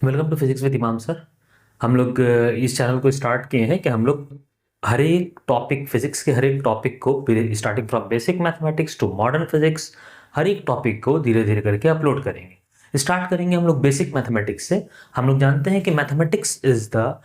Welcome to physics with इमाम sir. हम लोग इस चैनल को स्टार्ट किए हैं कि हम लोग हर एक टॉपिक, फिजिक्स के हर एक टॉपिक को starting from basic mathematics to modern physics, हर एक टॉपिक को धीरे धीरे करके अपलोड करेंगे। स्टार्ट करेंगे हम लोग बेसिक मैथमेटिक्स से। हम लोग जानते हैं कि mathematics is the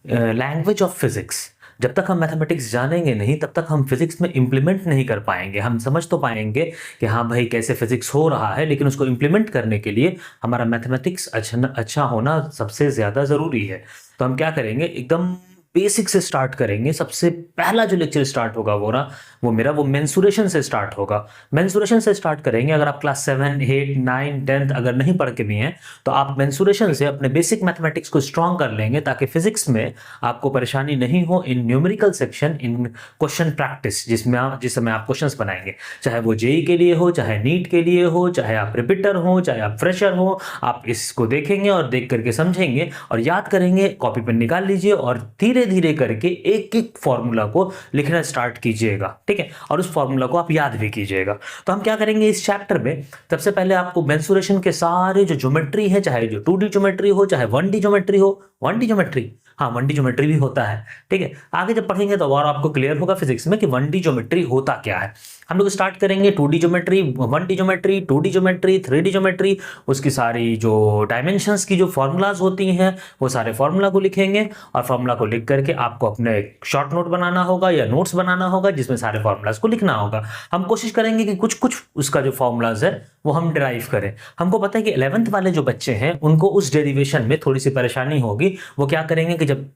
language of physics. जब तक हम मैथमेटिक्स जानेंगे नहीं तब तक हम फिजिक्स में इम्प्लीमेंट नहीं कर पाएंगे। हम समझ तो पाएंगे कि हाँ भाई कैसे फिजिक्स हो रहा है, लेकिन उसको इम्प्लीमेंट करने के लिए हमारा मैथमेटिक्स अच्छा होना सबसे ज़्यादा ज़रूरी है। तो हम क्या करेंगे, एकदम बेसिक से स्टार्ट करेंगे। सबसे पहला जो लेक्चर स्टार्ट होगा वो मेंसुरेशन से स्टार्ट होगा। मेंसुरेशन से स्टार्ट करेंगे। अगर आप क्लास 7, 8, 9, 10 अगर नहीं पढ़ के भी हैं तो आप मेंसुरेशन से अपने बेसिक मैथमेटिक्स को स्ट्रॉन्ग कर लेंगे, ताकि फिजिक्स में आपको परेशानी नहीं हो इन न्यूमेरिकल सेक्शन, इन क्वेश्चन प्रैक्टिस, जिस समय आप क्वेश्चंस बनाएंगे, चाहे वो जेई के लिए हो, चाहे नीट के लिए हो, चाहे आप रिपीटर हो, चाहे आप फ्रेशर हो। आप इसको देखेंगे और देख करके समझेंगे और याद करेंगे, कॉपी पेन निकाल लीजिए और धीरे धीरे करके एक एक फॉर्मूला को लिखना स्टार्ट कीजिएगा, ठीक है। और उस फॉर्मूला को आप याद भी कीजिएगा। तो हम क्या करेंगे इस चैप्टर में, सबसे पहले आपको मेंसुरेशन के सारे जो ज्योमेट्री है, चाहे जो 2D ज्योमेट्री हो, चाहे 1D ज्योमेट्री हो, 1D ज्योमेट्री, हाँ 1D ज्योमेट्री भी होता है, ठीक है। आगे जब पढ़ेंगे तो और आपको क्लियर होगा फिजिक्स में कि 1D ज्योमेट्री होता क्या है। हम लोग स्टार्ट करेंगे 2D geometry, 1D geometry, 2D geometry, 3D geometry, उसकी सारी जो डायमेंशंस की जो फॉर्मूलाज होती हैं वो सारे फॉर्मूला को लिखेंगे। और फॉर्मूला को लिख करके आपको अपने शॉर्ट नोट बनाना होगा या नोट्स बनाना होगा जिसमें सारे फॉर्मूलाज को लिखना होगा। हम कोशिश करेंगे कि कुछ कुछ उसका जो फॉर्मूलाज है वो हम डिराइव करें। हमको पता है कि 11th वाले जो बच्चे हैं उनको उस डेरिवेशन में थोड़ी सी परेशानी होगी। वो क्या करेंगे कि जब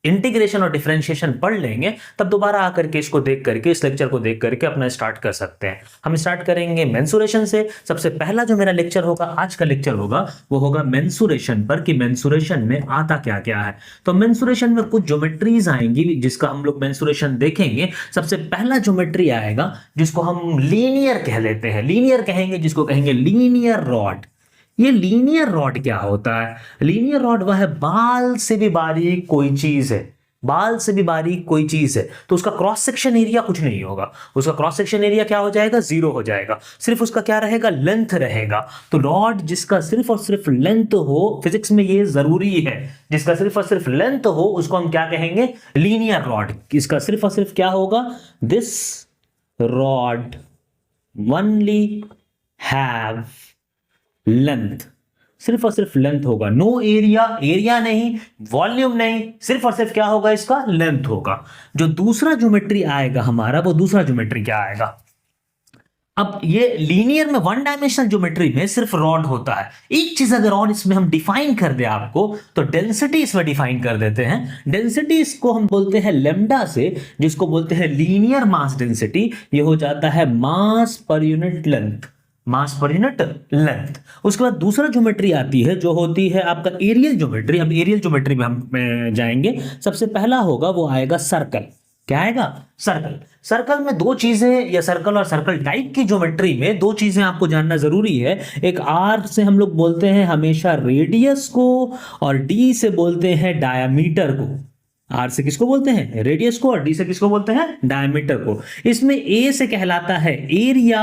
इंटीग्रेशन और डिफरेंशिएशन पढ़ लेंगे तब दोबारा आकर के इसको देख करके, इस लेक्चर को देख करके अपना स्टार्ट कर सकते हैं। हम स्टार्ट करेंगे मेंसुरेशन से। सबसे पहला जो मेरा लेक्चर होगा, आज का लेक्चर होगा, वो होगा मेंसुरेशन पर, कि मेंसुरेशन में आता क्या क्या है। तो मेंसुरेशन में कुछ ज्योमेट्रीज आएंगी जिसका हम लोग मेंसुरेशन देखेंगे। सबसे पहला ज्योमेट्री आएगा जिसको हम लीनियर कह लेते हैं, लीनियर कहेंगे, जिसको कहेंगे लीनियर रॉड। ये लीनियर रॉड क्या होता है? लीनियर रॉड वह है बाल से भी बारीक कोई चीज है, बाल से भी बारीक कोई चीज है, तो उसका क्रॉस सेक्शन एरिया कुछ नहीं होगा। उसका क्रॉस सेक्शन एरिया क्या हो जाएगा? 0 हो जाएगा। सिर्फ उसका क्या रहेगा? लेंथ रहेगा। तो रॉड जिसका सिर्फ और सिर्फ लेंथ हो, फिजिक्स में ये जरूरी है, जिसका सिर्फ और सिर्फ लेंथ हो उसको हम क्या कहेंगे? Linear rod. इसका सिर्फ और सिर्फ क्या होगा? This rod only have length. सिर्फ और सिर्फ लेंथ होगा, नो एरिया, एरिया नहीं, वॉल्यूम नहीं, सिर्फ और सिर्फ क्या होगा? इसका लेंथ होगा। जो दूसरा ज्योमेट्री आएगा हमारा, वो दूसरा ज्योमेट्री क्या आएगा? अब ये लीनियर में, वन डायमेंशनल ज्योमेट्री में सिर्फ रॉड होता है। एक चीज अगर और इसमें हम डिफाइन कर दे आपको, तो डेंसिटी इसमें डिफाइन कर देते हैं। डेंसिटी इसको हम बोलते हैं लेमडा से, जिसको बोलते हैं लीनियर मास डेंसिटी। ये हो जाता है मास पर यूनिट लेंथ, मास पर यूनिट लेंथ। उसके बाद दूसरा ज्योमेट्री आती है जो होती है आपका एरियल ज्योमेट्री। अब एरियल ज्योमेट्री में हम जाएंगे। सबसे पहला होगा वो आएगा सर्कल। क्या आएगा? सर्कल। सर्कल में दो चीजें, या सर्कल और सर्कल टाइप की ज्योमेट्री में दो चीजें आपको जानना जरूरी है। एक आर से हम लोग बोलते हैं हमेशा रेडियस को, और डी से बोलते हैं डायामीटर को। आर से किसको बोलते हैं? रेडियस को, और डी से किसको बोलते हैं? डायमीटर को। इसमें ए से कहलाता है एरिया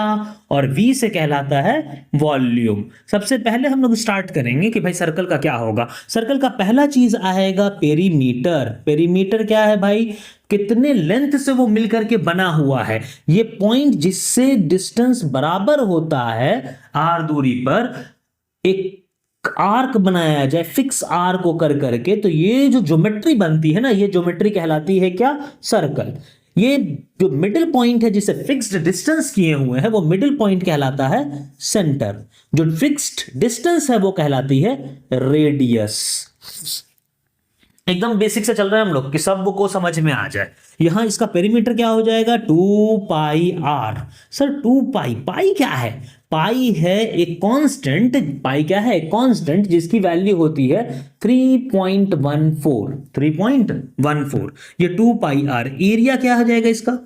और वी से कहलाता है वॉल्यूम। सबसे पहले हम लोग स्टार्ट करेंगे कि भाई सर्कल का क्या होगा। सर्कल का पहला चीज आएगा पेरीमीटर। पेरीमीटर क्या है भाई? कितने लेंथ से वो मिलकर के बना हुआ है। ये पॉइंट जिससे डिस्टेंस बराबर होता है आर दूरी पर, एक आर्क बनाया जाए, फिक्स आर्क को कर करके, तो ये जो ज्योमेट्री बनती है ना, ये ज्योमेट्री कहलाती है क्या? सर्कल। ये जो मिडिल पॉइंट है जिसे फिक्स्ड डिस्टेंस किए हुए हैं, वो मिडिल पॉइंट कहलाता है सेंटर। जो फिक्स्ड डिस्टेंस है वो कहलाती है रेडियस। एकदम बेसिक से चल रहा है हम लोग कि सब को समझ में आ जाए। यहां इसका पेरीमीटर क्या हो जाएगा? 2 पाई आर। सर 2 पाई, पाई क्या है? पाई है एक कांस्टेंट। पाई क्या है? एक कांस्टेंट जिसकी वैल्यू होती है 3.14। 3.14, ये 2 पाई आर। एरिया क्या हो जाएगा इसका?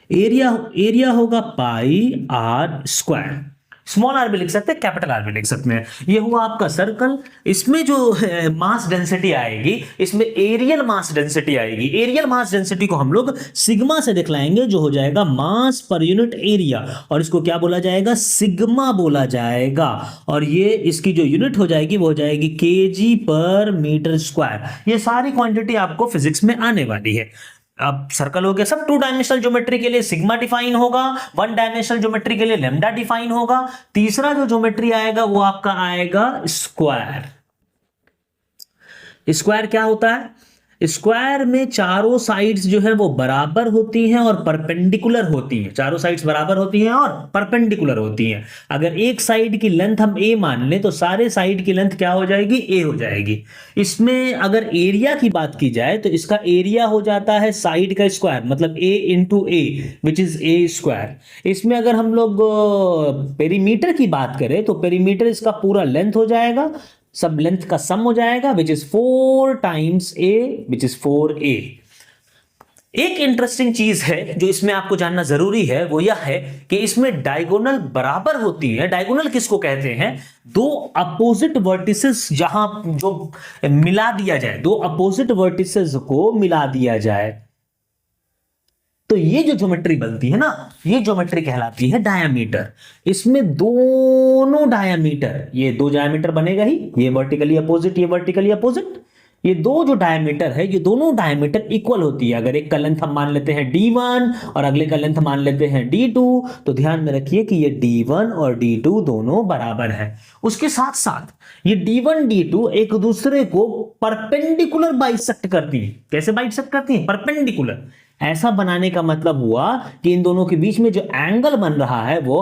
एरिया होगा पाई आर स्क्वायर। स्मॉल आर भी लिख सकते हैं, कैपिटल आर भी लिख सकते हैं। ये हुआ आपका सर्कल। इसमें जो मास डेंसिटी आएगी, इसमें एरियल मास डेंसिटी आएगी। एरियल मास डेंसिटी को हम लोग सिग्मा से दिखलाएंगे, जो हो जाएगा मास पर यूनिट एरिया, और इसको क्या बोला जाएगा, सिग्मा बोला जाएगा। और ये इसकी जो यूनिट हो जाएगी वो हो जाएगी केजी पर मीटर स्क्वायर। ये सारी क्वांटिटी आपको फिजिक्स में आने वाली है। अब सर्कल हो गया सब। 2 डायमेंशनल ज्योमेट्री के लिए सिग्मा डिफाइन होगा, 1 डायमेंशनल ज्योमेट्री के लिए लैम्डा डिफाइन होगा। तीसरा जो ज्योमेट्री आएगा वो आपका आएगा स्क्वायर। स्क्वायर क्या होता है, स्क्वायर में चारों साइड्स जो है वो बराबर होती हैं और परपेंडिकुलर होती हैं। चारों साइड्स बराबर होती हैं और परपेंडिकुलर होती हैं। अगर एक साइड की लेंथ हम a मान लें तो सारे साइड की लेंथ क्या हो जाएगी, a हो जाएगी। इसमें अगर एरिया की बात की जाए तो इसका एरिया हो जाता है साइड का स्क्वायर, मतलब a into A which is a square. इसमें अगर हम लोग पेरीमीटर की बात करें तो पेरीमीटर इसका पूरा लेंथ हो जाएगा, सब लेंथ का सम हो जाएगा, which is 4 times a, which is 4a। एक इंटरेस्टिंग चीज है जो इसमें आपको जानना जरूरी है, वो यह है कि इसमें डायगोनल बराबर होती है। डायगोनल किसको कहते हैं, दो अपोजिट वर्टिसेस जहां जो मिला दिया जाए, दो अपोजिट वर्टिसेस को मिला दिया जाए तो ये जो ज्योमेट्री बनती है ना, ये ज्योमेट्री कहलाती है डायामीटर। इसमें दोनों डायामीटर, ये दो डायामीटर बनेगा ही, ये वर्टिकली अपोजिट, ये वर्टिकली अपोजिट, ये दो जो डायमीटर है ये दोनों डायमीटर इक्वल होती है। अगर एक का लेंथ हम मान लेते हैं d1 और अगले का लेंथ मान लेते हैं d2, तो ध्यान में रखिए कि ये d1 और d2 दोनों बराबर है। उसके साथ साथ ये d1 d2 एक दूसरे को परपेंडिकुलर बाइसेक्ट करती है। कैसे बाइसेक्ट करती है, परपेंडिकुलर। ऐसा बनाने का मतलब हुआ कि इन दोनों के बीच में जो एंगल बन रहा है वो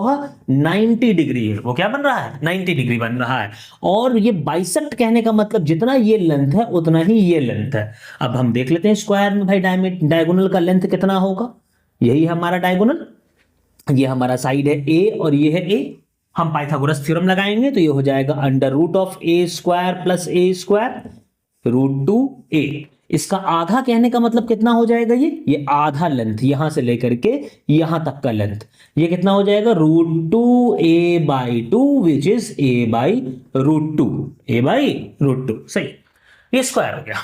90 डिग्री है। वो क्या बन रहा है, 90 डिग्री बन रहा है। और ये बाइसेक्ट कहने का मतलब जितना ये लेंथ है उतना ही ये लेंथ है। अब हम देख लेते हैं स्क्वायर में भाई डायगोनल का लेंथ कितना होगा। यही है हमारा डायगोनल, ये हमारा साइड है a और ये है a। हम पाइथागोरस थ्योरम लगाएंगे तो ये हो जाएगा under root of a square plus a square root 2a। इसका आधा कहने का मतलब कितना हो जाएगा, ये आधा लेंथ, यहां से लेकर के यहां तक का लेंथ, ये कितना हो जाएगा, root 2a/2 which is a/√2, a/√2। सही, ये स्क्वायर हो गया।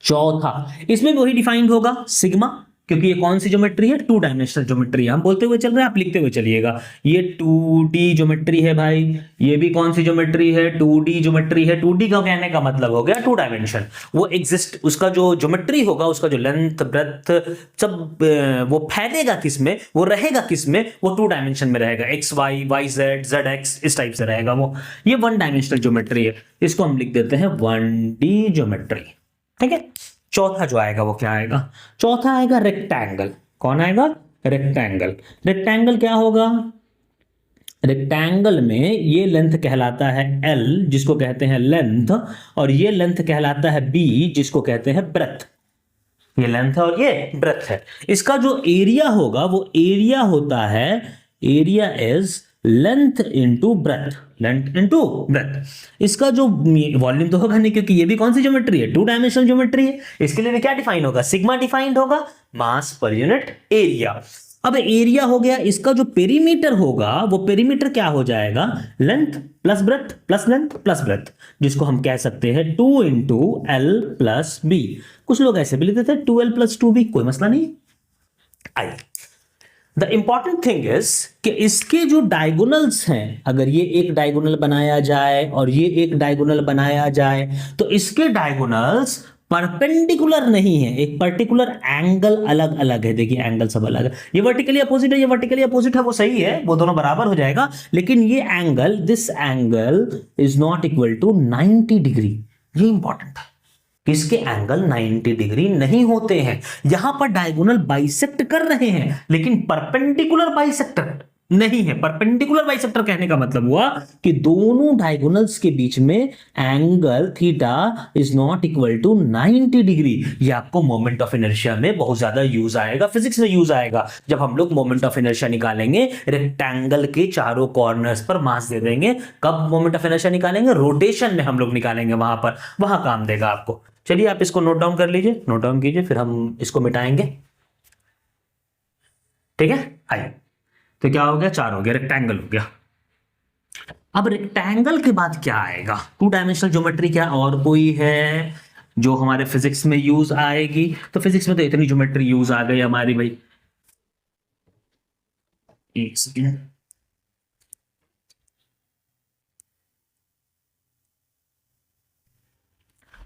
चौथा, इसमें वही डिफाइंड होगा सिग्मा, क्योंकि ये कौन सी ज्योमेट्री है, 2 डायमेंशनल ज्योमेट्री है। हम बोलते हुए चल रहे हैं, आप लिखते हुए चलिएगा। ये 2D ज्योमेट्री है भाई। ये भी कौन सी ज्योमेट्री है, 2D ज्योमेट्री है। 2D का कहने का मतलब हो गया 2 डायमेंशन। वो एग्जिस्ट, उसका जो ज्योमेट्री होगा, उसका जो लेंथ ब्रेथ सब वो फैलेगा किस में, वो रहेगा किस में, वो 2 डायमेंशन में रहेगा। X Y, Y Z, Z X, इस टाइप से रहेगा वो। ये 1 डायमेंशनल ज्योमेट्री है। इसको हम लिख देते हैं 1D ज्योमेट्री। ठीक है। चौथा जो आएगा वो क्या आएगा, चौथा आएगा रेक्टेंगल। कौन आएगा, रेक्टेंगल। रेक्टेंगल क्या होगा, रेक्टेंगल में ये लेंथ कहलाता है L, जिसको कहते हैं लेंथ, और ये लेंथ कहलाता है B, जिसको कहते हैं ब्रेथ। ये लेंथ है और ये ब्रेथ है। इसका जो एरिया होगा वो एरिया होता है, area is length into breadth, length into breadth. इसका जो वॉल्यूम तो होगा नहीं, क्योंकि ये भी कौन सी ज्योमेट्री है, 2 डायमेंशनल ज्योमेट्री है। इसके लिए क्या डिफाइन होगा, सिग्मा डिफाइंड होगा, मास पर यूनिट एरिया। अब एरिया हो गया, इसका जो पेरीमीटर होगा वो पेरीमीटर क्या हो जाएगा, length plus breadth plus length plus breadth, जिसको हम कह सकते हैं 2 इंटू L प्लस B। कुछ लोग ऐसे भी लिख देते हैं 2L प्लस 2B, कोई मसला नहीं। I the important thing is कि इसके जो डायगोनल्स हैं, अगर ये एक डायगोनल बनाया जाए और ये एक डायगोनल बनाया जाए तो इसके डायगोनल्स परपेंडिकुलर नहीं है, एक पर्टिकुलर एंगल अलग अलग है। देखिए एंगल सब अलग है, ये वर्टिकली अपोजिट है, ये वर्टिकली अपोजिट है, वो सही है, वो दोनों बराबर हो जाएगा। लेकिन ये angle, this angle is not equal to 90 degree. ये इंपॉर्टेंट है, किसके एंगल 90 डिग्री नहीं होते हैं। यहां पर डायगोनल बाइसेक्ट कर रहे हैं लेकिन परपेंडिकुलर बाइसेक्टर नहीं है। परपेंडिकुलर बाइसेक्टर कहने का मतलब हुआ कि दोनों डायगोनल्स के बीच में angle theta is not equal to 90 degree. ये आपको मोमेंट ऑफ इनर्शिया में बहुत ज्यादा यूज आएगा, फिजिक्स में यूज आएगा। जब हम लोग मोमेंट ऑफ इनर्शिया निकालेंगे, रेक्टेंगल के चारों कॉर्नर्स पर मास दे देंगे। कब मोमेंट ऑफ इनर्शिया निकालेंगे, रोटेशन में हम लोग निकालेंगे, वहां पर, वहां काम देगा आपको। चलिए आप इसको नोट डाउन कर लीजिए, नोट डाउन कीजिए, फिर हम इसको मिटाएंगे। ठीक है, आइए। तो क्या हो गया, 4 हो गया, रेक्टेंगल हो गया। अब रेक्टेंगल के बाद क्या आएगा? टू डायमेंशनल ज्योमेट्री क्या और कोई है जो हमारे फिजिक्स में यूज आएगी? तो फिजिक्स में तो इतनी ज्योमेट्री यूज आ गई हमारी भाई। एक सेकेंड।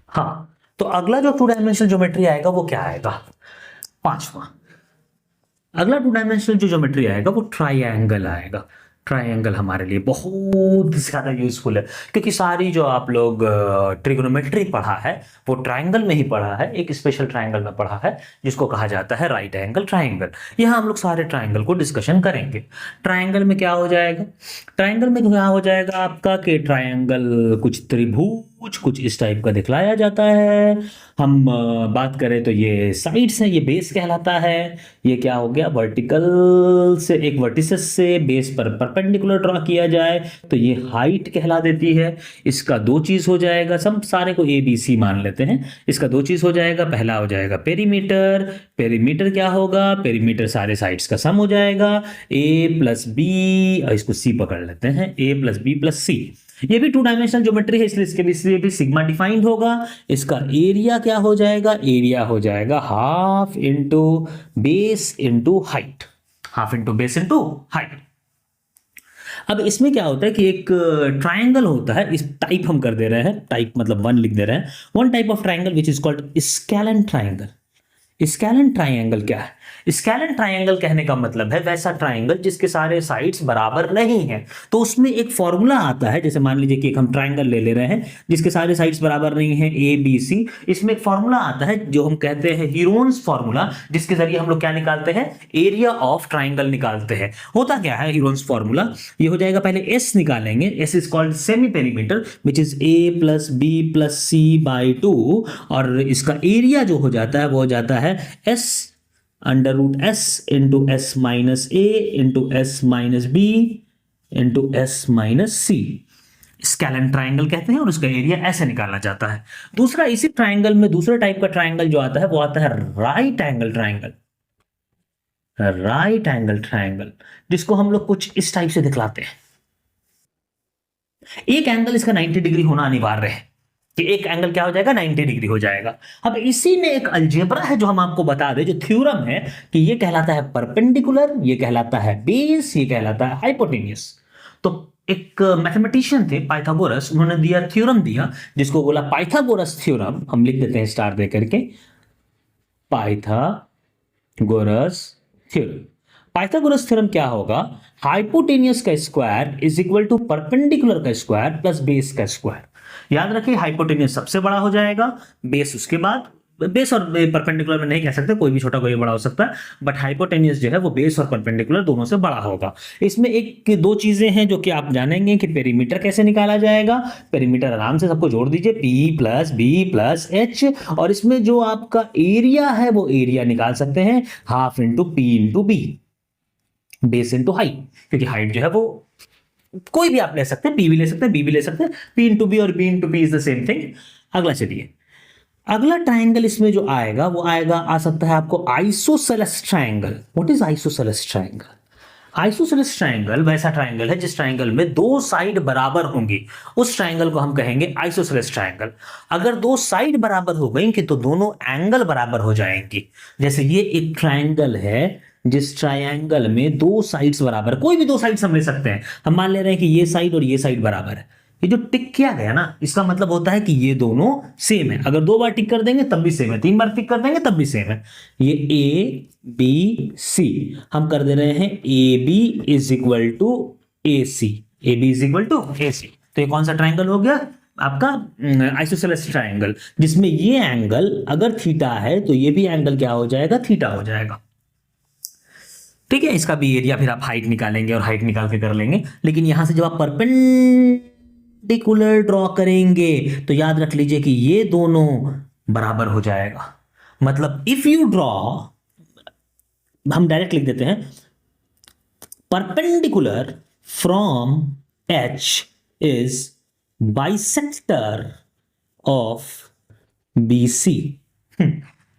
हाँ, तो अगला जो टू डायमेंशनल ज्योमेट्री आएगा वो क्या आएगा? पांचवा। अगला टू डायमेंशनल जो ज्योमेट्री आएगा वो ट्राइएंगल आएगा। ट्राइएंगल हमारे लिए बहुत ज़्यादा यूजफुल है, क्योंकि सारी जो आप लोग ट्रिग्नोमेट्री पढ़ा है वो ट्राइंगल में ही पढ़ा है, एक स्पेशल ट्राइंगल में पढ़ा है जिसको कहा जाता है राइट एंगल ट्राइंगल। यहाँ हम लोग सारे ट्राइंगल को डिस्कशन करेंगे। ट्राइंगल में क्या हो जाएगा? ट्राइंगल में क्या हो जाएगा आपका कि ट्राइंगल कुछ त्रिभुज कुछ इस टाइप का दिखलाया जाता है। हम बात करें तो ये साइड्स हैं, ये बेस कहलाता है। ये क्या हो गया? वर्टिकल से एक वर्टिसेस से बेस पर परपेंडिकुलर ड्रॉ किया जाए तो ये हाइट कहला देती है। इसका दो चीज हो जाएगा, सब सारे को ए बी सी मान लेते हैं। इसका दो चीज हो जाएगा, पहला हो जाएगा पेरीमीटर। पेरीमीटर क्या होगा? पेरीमीटर सारे साइड्स का सम हो जाएगा, ए प्लस बी, इसको सी पकड़ लेते हैं, ए प्लस बी प्लस सी। ये भी टू डायमेंशनल ज्योमेट्री है, इसलिए इसके लिए भी सिग्मा डिफाइंड होगा। इसका एरिया क्या हो जाएगा? एरिया हो जाएगा half into base into height. Half into base into height. अब इसमें क्या होता है कि एक ट्राइंगल होता है, इस टाइप हम कर दे रहे हैं, टाइप मतलब वन लिख दे रहे हैं। One type of triangle which is called scalene triangle. Scalene triangle क्या है? स्केलन ट्राइंगल कहने का मतलब है वैसा ट्राइंगल जिसके सारे साइड्स बराबर नहीं हैं। तो उसमें एक फॉर्मूला आता है, जैसे मान लीजिए कि एक हम ट्राइंगल ले रहे हैं जिसके सारे साइड्स बराबर नहीं हैं, ए बी सी। इसमें एक फॉर्मूला आता है जो हम कहते हैं हीरोन्स फॉर्मूला, जिसके जरिए हम लोग क्या निकालते हैं? एरिया ऑफ ट्राइंगल निकालते हैं। होता क्या है हीरोन्स फॉर्मूला? ये हो जाएगा, पहले एस निकालेंगे, S is called semi perimeter which is A plus B plus C by 2, और इसका एरिया जो हो जाता है वो हो जाता है S under root S into S minus A into S minus B into S minus C. Scalene triangle कहते हैं और उसका एरिया ऐसे निकाला जाता है। दूसरा इसी ट्राइंगल में दूसरा टाइप का ट्राइंगल जो आता है वो आता है right angle triangle. Right angle triangle जिसको हम लोग कुछ इस टाइप से दिखलाते हैं। एक एंगल इसका 90 डिग्री होना अनिवार्य है, कि एक एंगल क्या हो जाएगा? 90 डिग्री हो जाएगा। अब इसी में एक अलजेब्रा है जो हम आपको बता दें, जो थ्योरम है कि ये कहलाता है परपेंडिकुलर, ये कहलाता है बेस, ये कहलाता है हाइपोटेन्यूस। तो एक मैथमेटिशियन थे पाइथागोरस, उन्होंने दिया थ्योरम दिया जिसको बोला पाइथागोरस थ्योरम। हम लिख देते हैं स्टार दे करके, पाइथागोरस थ्योरम। पाइथागोरस थ्योरम क्या होगा? हाइपोटेन्यूस का square is equal to perpendicular का स्क्वायर प्लस बेस का स्क्वायर। याद रखिए हाइपोटेन्यूस सबसे बड़ा हो जाएगा, बेस उसके बाद। बेस और परपेंडिकुलर में नहीं कह सकते, कोई भी छोटा कोई बड़ा हो सकता है, बट हाइपोटेन्यूस जो है वो बेस और परपेंडिकुलर दोनों से बड़ा होगा। इसमें एक दो चीजें हैं जो कि आप जानेंगे कि पेरीमीटर कैसे निकाला जाएगा। पेरीमीटर आराम से सबको जोड़ दीजिए, P plus B plus H, और इसमें जो आपका एरिया है वो एरिया निकाल सकते हैं half into P into B, base into height, क्योंकि हाइट जो है वो कोई भी आप ले सकते हैं, पी भी ले सकते हैं, बी भी ले सकते हैं, पी इंटू बी और B into P is the same thing. अगला चलिए, अगला ट्राइंगल इसमें जो आएगा वो आएगा, आ सकता है आपको isosceles triangle. What is isosceles triangle? Isosceles triangle वैसा ट्राइंगल है जिस ट्राइंगल में दो साइड बराबर होंगी, उस ट्राइंगल को हम कहेंगे आइसोसेलेस ट्राइंगल। अगर दो साइड बराबर हो गई कि तो दोनों एंगल बराबर हो जाएंगी। जैसे ये एक ट्राइंगल है जिस ट्राइंगल में दो साइड्स बराबर, कोई भी दो साइड्स हम ले सकते हैं। हम मान ले रहे हैं कि ये साइड और ये साइड बराबर है। ये जो टिक किया गया ना, इसका मतलब होता है कि ये दोनों सेम है। अगर दो बार टिक कर देंगे तब भी सेम है, तीन बार टिक कर देंगे तब भी सेम है। ये ए बी सी हम कर दे रहे हैं, A B is equal to A C, A B is equal to A C. तो ये कौन सा ट्राइंगल हो गया आपका? आइसोसेलेस ट्राइंगल, जिसमें ये एंगल अगर थीटा है तो ये भी एंगल क्या हो जाएगा? थीटा हो जाएगा। ठीक है, इसका भी एरिया फिर आप हाइट निकालेंगे और हाइट निकाल के कर लेंगे। लेकिन यहां से जब आप परपेंडिकुलर ड्रॉ करेंगे तो याद रख लीजिए कि ये दोनों बराबर हो जाएगा। मतलब इफ यू ड्रॉ, हम डायरेक्ट लिख देते हैं, perpendicular from H is bisector of B C.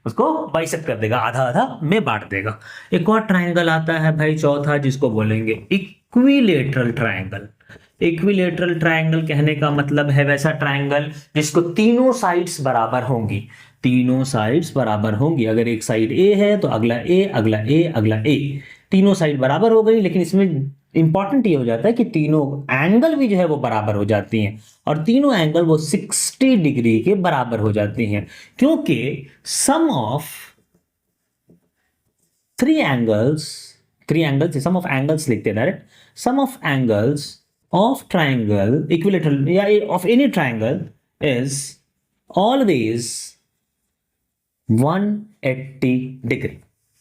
उसको बाइसेक्ट कर देगा, आधा आधा में बांट देगा। एक और ट्राइंगल आता है भाई चौथा, जिसको बोलेंगे इक्विलेटरल ट्राइंगल। इक्विलेटरल ट्रायंगल कहने का मतलब है वैसा ट्रायंगल जिसको तीनों साइड्स बराबर होंगी, तीनों साइड्स बराबर होंगी। अगर एक साइड ए है तो अगला ए, अगला ए, अगला ए, तीनों साइड बराबर हो गई। लेकिन इसमें इंपॉर्टेंट ये हो जाता है कि तीनों एंगल भी जो है वो बराबर हो जाती हैं, और तीनों एंगल वो 60 डिग्री के बराबर हो जाती हैं, क्योंकि sum of three angles, sum of angles लिखते हैं direct, sum of angles of triangle equilateral या of any triangle is always 180 degree,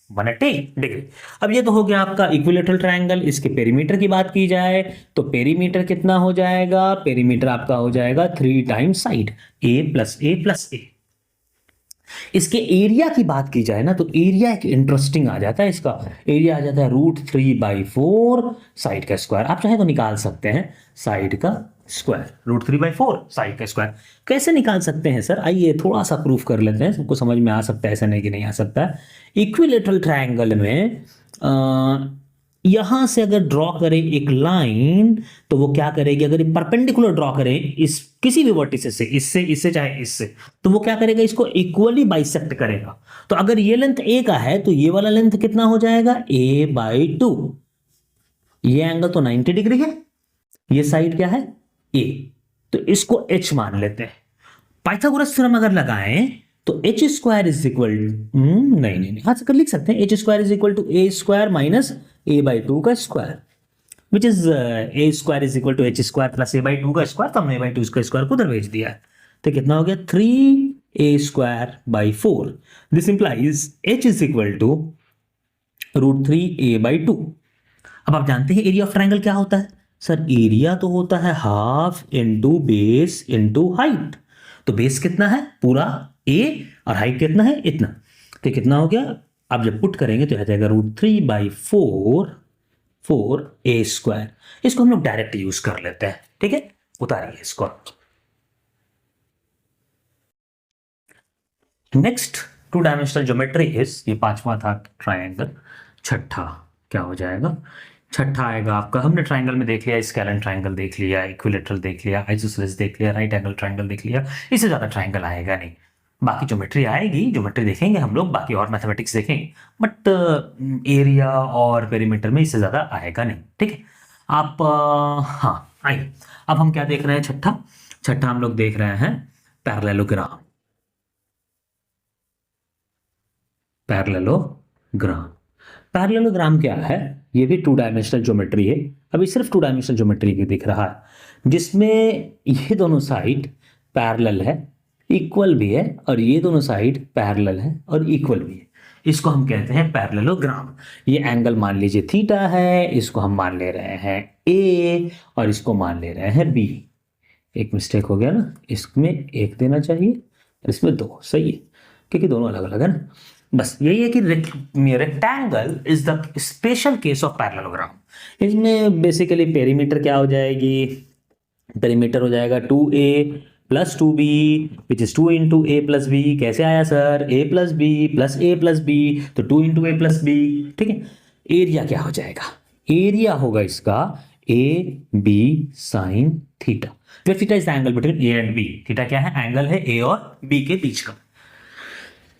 180 degree. अब ये तो हो गया आपका इक्विलेटरल ट्रायंगल। इसके पेरीमीटर की बात की जाए तो पेरीमीटर कितना हो जाएगा, पेरीमीटर आपका हो जाएगा 3 टाइम्स साइड, ए प्लस ए प्लस ए। इसके एरिया की बात की जाए ना तो एरिया एक इंटरेस्टिंग आ जाता है, इसका एरिया आ जाता है √3/4 साइड का स्क्वायर। आप चाहे तो निकाल सकते हैं साइड का स्क्वायर, √3/4 साइड का स्क्वायर। कैसे निकाल सकते हैं सर, आइए थोड़ा सा प्रूफ कर लेते हैं, सबको समझ में आ सकता है, ऐसा नहीं कि नहीं आ सकता है। इक्विलेटरल ट्रायंगल में यहां से अगर ड्रॉ करें एक लाइन तो वो क्या करेगी, अगर परपेंडिकुलर ड्रॉ करें इस किसी भी वर्टिसेस से, इससे इससे चाहे इससे, तो वो क्या करेगा, इसको इक्वली बाइसेक्ट करेगा। तो अगर ये लेंथ ए का है तो ये वाला लेंथ कितना हो जाएगा, a/2। ये एंगल तो 90 डिग्री है, ये साइड क्या है ए, तो इसको h मान लेते हैं। पाइथागोरस थ्योरम अगर लगाएं तो एच स्क्वायर इज इक्वल, नहीं हाँ कर लिख सकते हैं, H square is equal to A square minus a/2 का square, which is A square is equal to H square plus a/2 का स्क्वायर। तो हमने a/2 का स्क्वायर को उधर भेज दिया है, तो कितना हो गया 3a²/4। This implies h is equal to √3a/2। अब आप जानते हैं एरिया ऑफ ट्रायंगल क्या होता है सर, एरिया तो होता है half into base into height. तो बेस कितना है पूरा a और हाइट कितना है इतना, तो कितना हो गया, आप जब पुट करेंगे तो आ जाएगा √3/4 a²। इसको हम लोग डायरेक्ट यूज कर लेते हैं, ठीक है, उतारिए इसको। नेक्स्ट 2 डायमेंशनल ज्योमेट्री इज, ये पांचवा था ट्रायंगल, छठा क्या हो जाएगा, छठा आएगा आपका, हमने ट्रायंगल में देख लिया, स्केलन ट्रायंगल देख लिया, इक्विलेटरल देख लिया, आइसोसेलेस देख लिया, राइट एंगल ट्रायंगल देख लिया। इससे ज्यादा ट्रायंगल आएगा नहीं, बाकी ज्योमेट्री आएगी, ज्योमेट्री देखेंगे हम लोग, बाकी और मैथमेटिक्स देखेंगे, बट एरिया और पेरीमीटर में इससे ज्यादा आएगा नहीं, ठीक है। आप हाँ आइए, अब हम क्या देख रहे हैं, छठा हम लोग देख रहे हैं पैरेललोग्राम। पैरेललोग्राम क्या है, ये भी 2 डायमेंशनल ज्योमेट्री है। अभी सिर्फ 2 डायमेंशनल ज्योमेट्री की दिख रहा है, जिसमें ये दोनों साइड पैरेलल है, इक्वल भी है, और ये दोनों साइड पैरेलल है और इक्वल भी है। इसको हम कहते हैं पैरेललोग्राम। ये एंगल मान लीजिए थीटा है, इसको हम मान ले रहे हैं ए और इसको मान ले रहे हैं बी। एक मिस्टेक हो गया ना, इसमें एक देना चाहिए, इसमें 2, सही है, क्योंकि दोनों अलग अलग है ना। बस यही है कि rectangle is the special case of parallelogram. इसमें बेसिकली पेरीमीटर क्या हो जाएगी, पेरीमीटर हो जाएगा 2a plus 2b which is 2 into a plus b। कैसे आया sir, a plus b plus a plus b, तो 2 इंटू a प्लस b, ठीक है। एरिया क्या हो जाएगा, एरिया होगा इसका a b sine theta, where theta is the angle between a and b। Theta क्या है, एंगल है a और b के बीच का।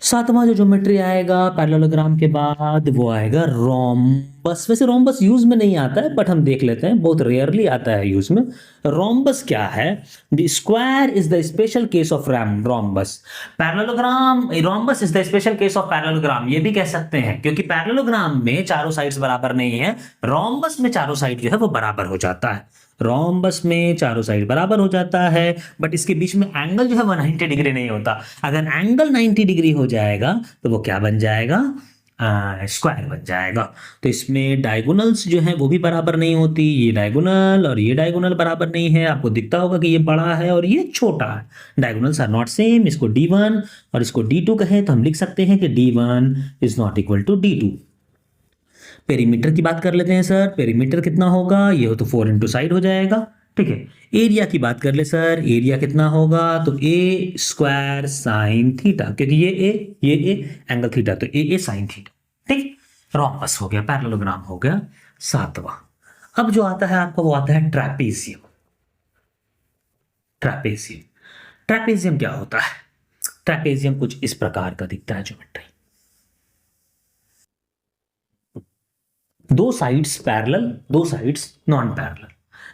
सातवां जो ज्योमेट्री आएगा पैरेललोग्राम के बाद वो आएगा रोम्बस। वैसे रोम्बस यूज में नहीं आता है, बट हम देख लेते हैं, बहुत रेयरली आता है यूज में। रोम्बस क्या है, the square is the special case of rhombus. Parallelogram, rhombus is the special case of parallelogram, ये भी कह सकते हैं, क्योंकि पैरेललोग्राम में चारों साइड्स बराबर नहीं है, रोम्बस में चारों साइड जो है वो बराबर हो जाता है। रोम्बस में चारों साइड बराबर हो जाता है, बट इसके बीच में एंगल जो है 190 डिग्री नहीं होता। अगर एंगल 90 डिग्री हो जाएगा तो वो क्या बन जाएगा, स्क्वायर बन जाएगा। तो इसमें डायगोनल्स जो है वो भी बराबर नहीं होती, ये डायगोनल और ये डायगोनल बराबर नहीं है। आपको दिखता होगा कि ये बड़ा है और ये छोटा है, डायगोनल्स आर नॉट सेम। इसको D1 और इसको D2 कहें तो हम लिख सकते हैं कि D1 is not equal to D2। Perimeter की बात कर लेते हैं सर, पेरीमीटर कितना होगा, ये हो तो 4 इंटू साइड हो जाएगा, ठीक है। एरिया की बात कर ले सर, एरिया कितना होगा, तो a² साइन थीटा, क्योंकि ये एंगल थीटा, तो a साइन थीटा, ठीक। रोम्बस हो गया, पैरेललोग्राम हो गया सातवां। अब जो आता है आपका वो आता है ट्रैपेजियम। ट्रैपेजियम ट्रैपेजियम क्या होता है? ट्रैपेजियम कुछ इस प्रकार का दिखता है ज्योमेट्री। दो साइड्स पैरेलल, दो साइड्स नॉन पैरेलल।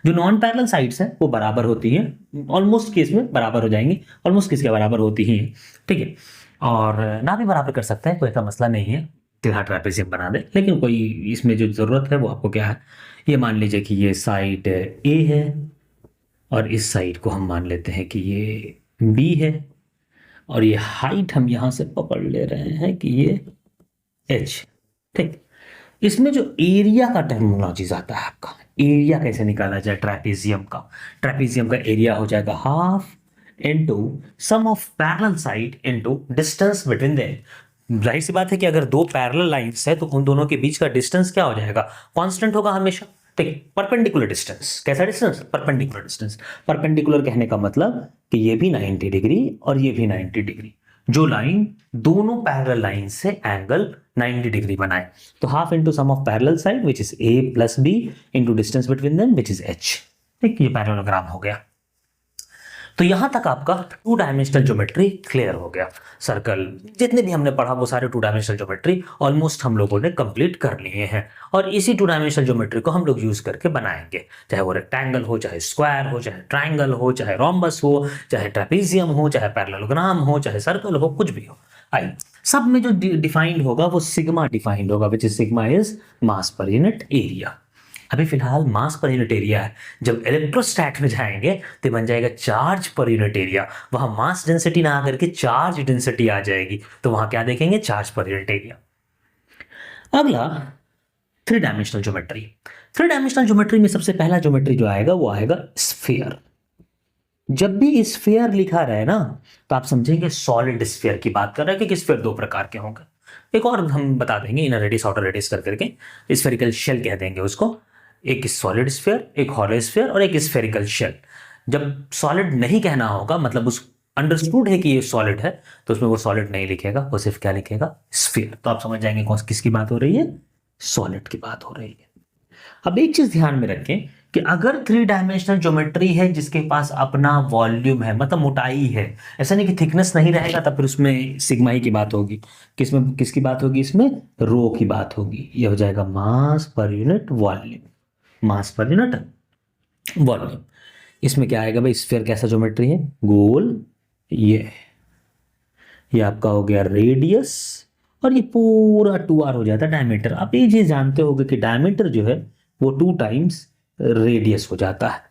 जो नॉन पैरेलल साइड्स हैं वो बराबर होती हैं, ऑलमोस्ट केस में बराबर हो जाएंगी, ऑलमोस्ट केस के बराबर होती ही हैं, ठीक है। और ना भी बराबर कर सकते हैं, कोई ऐसा मसला नहीं है तिरछा ट्रैपेजियम बना दे, लेकिन कोई इसमें जो जरूरत है वो आपको क्या है, ये मान लीजिए कि ये साइड ए है और इस साइड को हम मान लेते हैं कि ये बी है, और ये हाइट हम यहां से पकड़ ले रहे हैं कि ये एच, ठीक। इसमें जो एरिया का टर्मिनोलॉजीज आता है आपका, एरिया कैसे निकाला जाए ट्रैपेजियम का? ट्रैपेजियम का एरिया हो जाएगा half into sum of parallel side into distance between them. जाहिर सी बात है कि अगर दो पैरेलल लाइंस है तो उन दोनों के बीच का डिस्टेंस क्या हो जाएगा? कांस्टेंट होगा हमेशा, ठीक। परपेंडिकुलर डिस्टेंस, कैसा डिस्टेंस? Perpendicular distance. परपेंडिकुलर कहने का मतलब कि ये भी 90 डिग्री और ये भी 90 डिग्री, जो लाइन दोनों पैरेलल लाइन से एंगल 90 डिग्री बनाए। तो half into sum of parallel side which is A plus B into distance between them which is H, ठीक। ये पैरेललोग्राम हो गया। तो यहां तक आपका टू डायमेंशनल ज्योमेट्री क्लियर हो गया। सर्कल जितने भी हमने पढ़ा वो सारे टू डायमेंशनल ज्योमेट्री ऑलमोस्ट हम लोगों ने कंप्लीट कर लिए हैं, और इसी टू डायमेंशनल ज्योमेट्री को हम लोग यूज करके बनाएंगे, चाहे वो रेक्टेंगल हो, चाहे स्क्वायर हो, चाहे ट्राइंगल हो, चाहे रोम्बस हो, चाहे ट्रेपेजियम हो, चाहे पैरेललोग्राम हो, चाहे सर्कल हो, कुछ भी हो। आइए, सब में जो डिफाइंड होगा वो सिग्मा डिफाइंड होगा, which is sigma is mass पर यूनिट एरिया। अभी फिलहाल मास पर यूनिट एरिया है, जब इलेक्ट्रोस्टैट में जाएंगे तो बन जाएगा चार्ज पर यूनिट एरिया। वहां मास डेंसिटी ना आकर के चार्ज डेंसिटी आ जाएगी, तो वहां क्या देखेंगे? Charge per unit area. अगला three dimensional geometry. Three dimensional geometry में सबसे पहला ज्योमेट्री जो आएगा वो आएगा स्फीयर। जब भी स्फीयर लिखा रहे ना तो आप समझेंगे सॉलिड स्फीयर की बात कर रहे हैं, क्योंकि स्फीयर दो प्रकार के होंगे। एक और हम बता देंगे, इनर रेडियस आउटर रेडियस कर करके स्फेरिकल शेल कह देंगे उसको। एक सॉलिड स्फीयर, एक हॉलो स्फीयर और एक स्फेरिकल शेल। जब सॉलिड नहीं कहना होगा, मतलब उस अंडरस्टूड है कि ये सॉलिड है, तो उसमें वो सॉलिड नहीं लिखेगा, वो सिर्फ क्या लिखेगा? स्फीयर। तो आप समझ जाएंगे कौन किसकी बात हो रही है? सॉलिड की बात हो रही है। अब एक चीज ध्यान में रखें कि अगर थ्री डायमेंशनल ज्योमेट्री है जिसके पास अपना वॉल्यूम है, मतलब मोटाई है, ऐसा नहीं कि थिकनेस नहीं रहेगा, तब फिर उसमें सिग्मा ही की बात होगी। किसमें किसकी बात होगी? इसमें रो की बात होगी। ये हो जाएगा मास पर यूनिट वॉल्यूम, मास पर यूनिट वॉल्यूम। इसमें क्या आएगा भाई? स्फीयर कैसा ज्योमेट्री है? गोल। ये आपका हो गया रेडियस, और ये पूरा 2r हो जाता है डायमीटर। आप ये चीज जानते होगे कि डायमीटर जो है वो 2 टाइम्स रेडियस हो जाता है।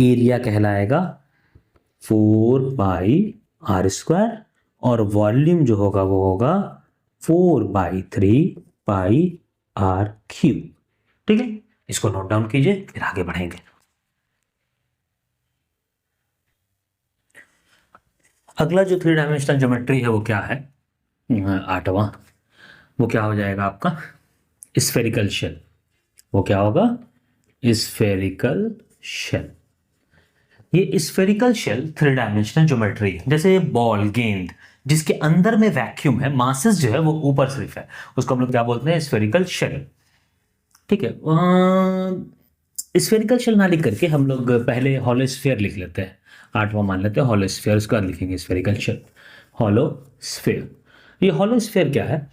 एरिया कहलाएगा 4 पाई आर स्क्वायर, और वॉल्यूम जो होगा वो होगा 4/3 पाई आर क्यूब, ठीक है। इसको नोट डाउन कीजिए, फिर आगे बढ़ेंगे। अगला जो थ्री डायमेंशनल ज्योमेट्री है वो क्या है? 8वां, वो क्या हो जाएगा आपका? Spherical shell. वो क्या होगा? Spherical shell. ये spherical shell three dimensional geometry है। जैसे बॉल, गेंद, जिसके अंदर में वैक्यूम है, मासेस जो है वो ऊपर सिर्फ है, उसको हम लोग क्या बोलते हैं? स्फेरिकल शेल, ठीक है। स्फेरिकल शेल ना लिख करके हम लोग पहले हॉलो स्फीयर लिख लेते हैं। 8वां मान लेते हैं हॉलो स्फीयर, उसके बाद लिखेंगे स्फेरिकल शेल। हॉलो स्फीयर, ये हॉलो स्फीयर क्या है?